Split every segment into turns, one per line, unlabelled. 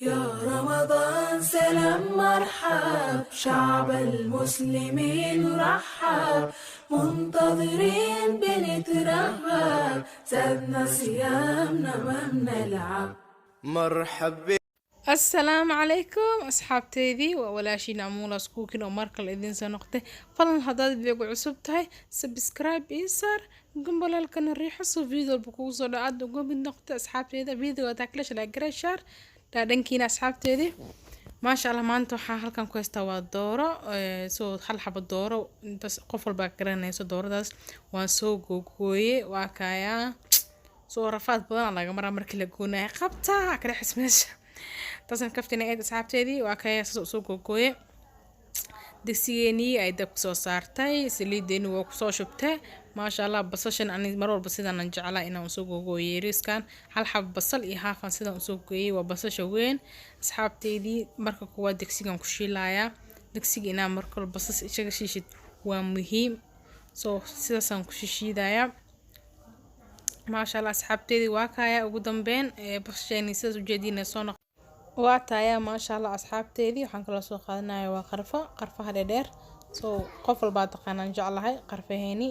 يا رمضان سلام مرحب شعب المسلمين رحب منتظرين بنترهب زادنا صيامنا ما بنلعب مرحب.
السلام عليكم أصحابتيدي وولاشين عمولا سكوكين وماركل إذن سنقطة فلن هداد بيقو عصب تاي سبسكرايب إيسار قنبلا لكن الريحة سو فيديو البكوزو لعد وقوم بالنقطة أصحابتيدي فيديو تاكلش لاقرا شار دادنكين أصحابتيدي ما شاء الله maanta waxaa halkan ku haystaa waa dooro soo hal xabo dooro intaas qof walba garanayso dooradaas waan soo googooye waa kaayaa soo rafaad badan laga maraa markii la goonayo qabta kala xismeesha taasna kaftina eed asxaabteedii waa kaayaa soo googooye digsigeenii ay dabka soo saartay saliideeni waa kusoo shubtay maasha allah basashan ani mar walba sidaan aan jeclaa inaan soo googooyo yariiskan hal xab basal iyo haafan sidaan soo gooyay waa basasha weyn asxaabteedii marka kuwaad digsigan ku shiilayaa digsiga inaa marka walba basas isaga shiishid waa muhiim soo sidaasaan ku shiishiidayaa maasha allah asxaabteedii waa kaayaa ugu dambeyn basasheeni sidaas ujeediina soo waa taaya maasha allah asxaabteedii waxaan kala soo qaadanayaa waa qarfaha dheer soo qof walba taqaanaan jeclahay qarfaheeni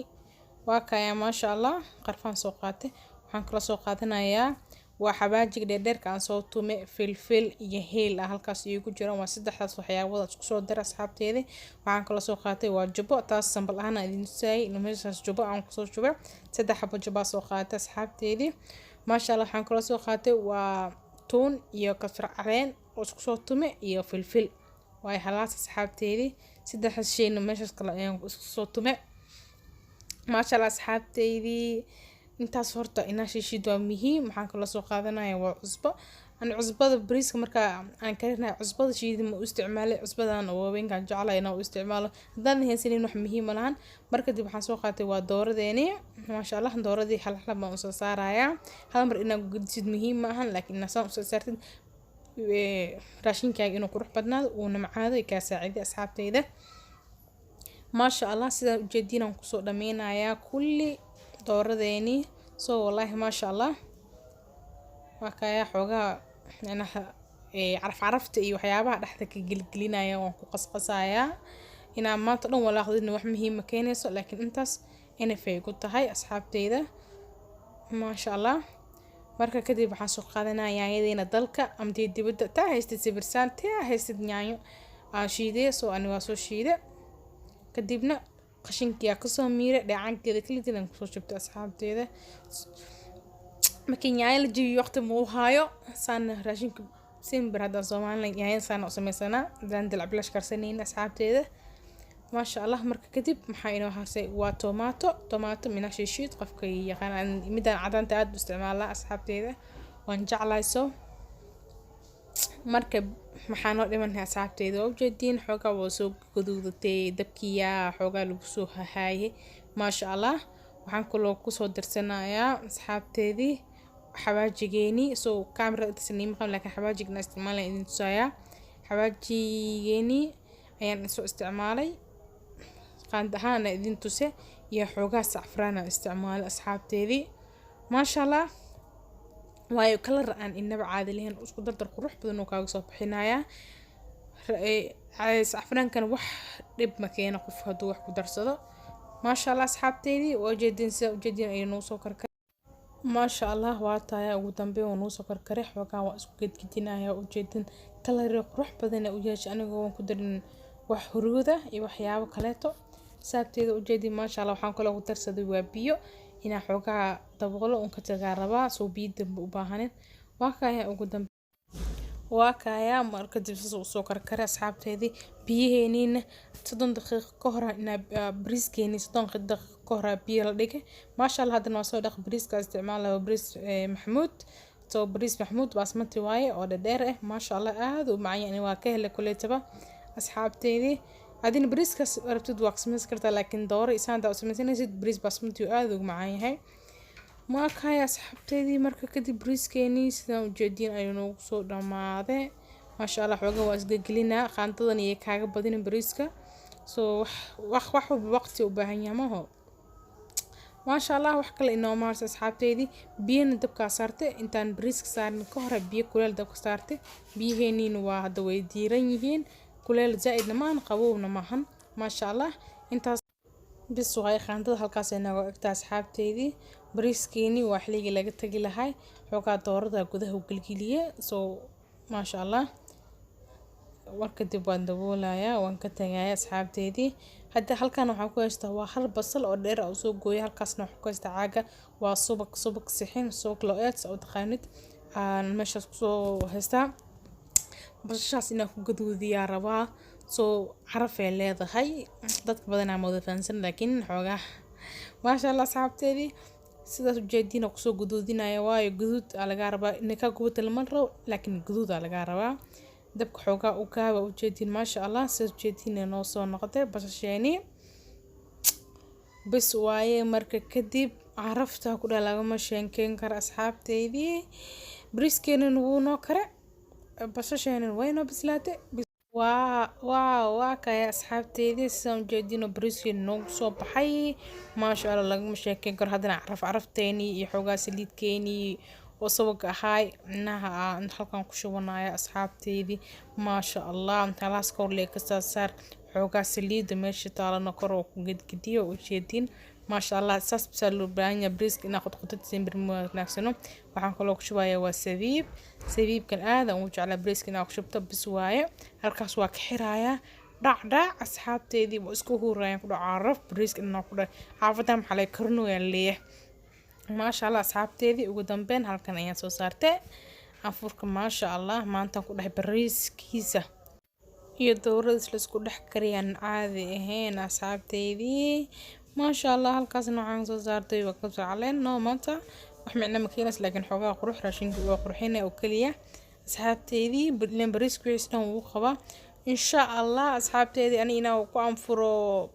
waa kaayaa maasha allah qarfaan soo qaatay waxaan kala soo qaadanayaa waa xabaajiga dheerka aan soo tume filfil iyo heel halkaas iigu jiraan waa saddexdaas waxyaabada isku soo dar asxaabteedii waxaan kala soo qaatay waa jubbo taas sambal ahaan idin tusayay meeshaas jubbo aan kusoo shubay saddex xabo jubbo soo qaatay asxaabteedii maasha allah waxaan kala soo qaatay waa tuun iyo kasar caleen oo isku soo tume iyo filfil way halaas asxaabteedii saddexdaas shayna meeshaas kala ayaan isku soo tume maasha allah asxaabteedii intaas horta inaa shiishid waa muhiim waxaan kala soo qaadanayaa waa cusbo aan cusbada bariiska marka aan karinayo cusbada shiidi ma u isticmaalay cusbadan oo haweenkan jeclaa inaan u isticmaalo haddaan haysanin wax muhiim lahan marka dib waxaan soo qaatay waa dooradeeni maasha allah dooradii hal hal baan u soo saarayaa hal mar inaan gudsid muhiim ma ahan laakiin inaan u soo saartid raashinkaaga inuu qurux badnaado uuna macaado ka saaciday asxaabteyda maasha allah sidaan ujeediinaan kusoo dhameynayaa kulli dooradeeni soo wallaahi maasha allah waa kaayaa xoogaa carafta iyo waxyaabaha dhexda ka gelgelinaya waan ku qasqasayaa inaan maanta dhan walaaqdina wax muhiima keenayso laakiin intaas inafay ku tahay asxaabteyda maasha allah marka kadib waxaan soo qaadanayaa yaanyadeena dalka amdii dibadda taa haystid sibirsaan taa haystid yaanyo aan shiidee soo ani waa soo shiide kadibna qashinkiyaa kasoo miire dheecaankeeda kaligiidan kusoo shubtay asxaabteeda markii yaanyo la jabiyo waqti ma u haayo saana raashinka simbir haddaan Soomaaliland yaanyo saana u samaysanaa haddaan dilc bilash karsanayna asxaabteeda maasha allah marka kadib maxaa inoo haasay waa tomaato mina shiishiid qofka yaqaan midaan cadaanta aad u isticmaalaa asxaabteeda waan jeclayso marka maxaa noo dhimanay asxaabteeda oo jeedin xoogaa waa soo gaduudatay dabkiya xoogaa lagu soo hahaayay maasha allah waxaan kaloo ku soo darsanayaa asxaabteedii xawaajigeeni soo kaamira tasniim qam laakiin xawaajigna isticmaalay idin tusayaa xawaajigeeni ayaan soo isticmaalay qaandahaana idin tuse iyo xoogaa safraan isticmaalay asxaabteedii maasha allah waayo kalar aan inaba caadi lahayn isku dardar qurux badan oo kaaga soo bixinaya safraankan wax dhib ma keeno qof hadduu wax ku darsado maasha allah asxaabteedii oo jeedin ay noo soo karkar maasha allah waa taaya ugu dambeyn oo noo soo karkaray xoogaa waa isku gedgedinaya oo jeedin kalar qurux badan u yeeshay anigoo waan ku darin wax huruuda iyo waxyaabo kaleeto saabteeda u jeedin maasha allah waxaan kale ugu darsaday waa biyo inaa xoogaa daboolo un ka tagaa rabaa soo biyo dambe u baahanin waa kaayaa marka dib soo karkaray asxaabteedii biyaheeniina 30 daqiiqo ka hor inaa bariiskeeni 30 daqiiqo ka hor biyo la dhigay maasha allah hadana waa soo dhaq bariiska isticmaalayo bariis maxmuud soo bariis maxmuud basmati waaye oo dheer maasha allah aad u macaan yani waa ka helay kuleetaba asxaabteedii adina bariiskaas rabtid waa samayn kartaa laakiin dooro isaanta u samaysanaysid bariis basmati aad u macaan yahay ma kaya asxaabteedii marka kadib bariiskeeni sidaan u jeedin ayuu noogu soo dhamaaday maasha allah xoogaa waa isgegelinaa qaantadan iyo kaaga badin bariiska soo wax waqti u baahan yahay maho ما شاء الله wax kale inoo maarsa asxaabteedii biyana dabka saartay intaan bariiska saarin ka hor biyo kuleel dabka saartay biyaheeniina waa hadda way diiran yihiin kuleel zaid ma aan qabowna maahan ma sha Allah intaas bis way qaandada halkaas ay naga egtaa asxaabteedii bariiskeeni waa xilliga laga tagi lahay xogaa doorada gudaha u galgiliye soo ma sha Allah warka dib waan daboolayaa waan ka tagayaa asxaabteedii hadda halkan waxaan ku haystaa waa hal basal oo dheer oo soo gooyay halkaasna waxaan ku haystaa caaga waa subag sixin subag loo-eed oo taqaanid aan meeshaas ku soo haystaa basashaas inaan ku gaduudiyaa rabaa soo caraf ay leedahay dadka badanaa ma wada fahansan laakiin xoogaa maasha Allah asxaabteedii sidaas ujeedina ku soo gaduudinaya waayo gaduud laga rabaa inay ka gubto lama rabo laakiin gaduud laga rabaa dabka xoogaa u kaaba ujeedin maasha Allah sidaas ujeedina noo soo noqotay basasheeni bis waaye marka kadib carafta ku dhalagama sheekeen kara asxaabteedii bariiskeena wuu noo kare basasheena way noo bislaatay waa kaya asxaabteedii sidaan ujeedino bariiskeena noogu soo baxay maasha Allah lagama sheekeen karo haddana carafteeni iyo xoogaa saliidkeeni oo sabag ahaay inaha aan halkan ku shubanaya asxaabteedii maasha Allah talaas kor lee ka saar xoogaa saliida meesha taalana kor oo ku gedgediyo ujeedin maasha Allah saas bisal loo baahan yahay bariiska inaa qodqodad simbir ma wanaagsano waxaan kaloo ku shubayaa waa sabiibkan aad aan u jeclaa bariiska inaa ku shubto bis waaye halkaas waa ka xirayaa dhac asxaabteedii waa isku hurayaan ku dhacaraf bariiska inaa ku dhac xaafadan maxaa lay karnooyaan leeyahay ما شاء الله أصحابتي وقدام بين هالكن أيام صارت أفرك ما شاء الله ما أنت كله بريس كيسة يدور إسلس كله حكريان عادي هنا أصحابتي ما شاء الله هالكاس نوعا صارت وقفت علينا نو متى وحنا مكينس لكن حقا قروح راشين وقروحين أو كلية أصحابتي بدلين بريس كويسنا وخبا إن شاء الله أصحابتي أنا وقام فرو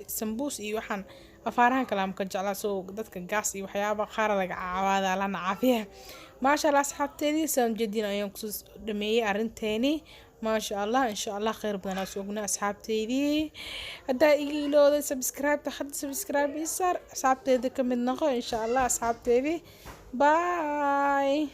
سمبوس إيوحن أفارهن كلام كجعل سوق دتك جاس وحياة خارج عواذا لنا عافية ما شاء الله أصحابتي سام جدينا يوم كسوس دمية أرنتيني ما شاء الله إن شاء الله خير بدنا سوقنا أصحابتي هدا إيلو سبسكرايب تحد سبسكرايب يسار أصحابتي كم النقو إن شاء الله أصحابتي باي.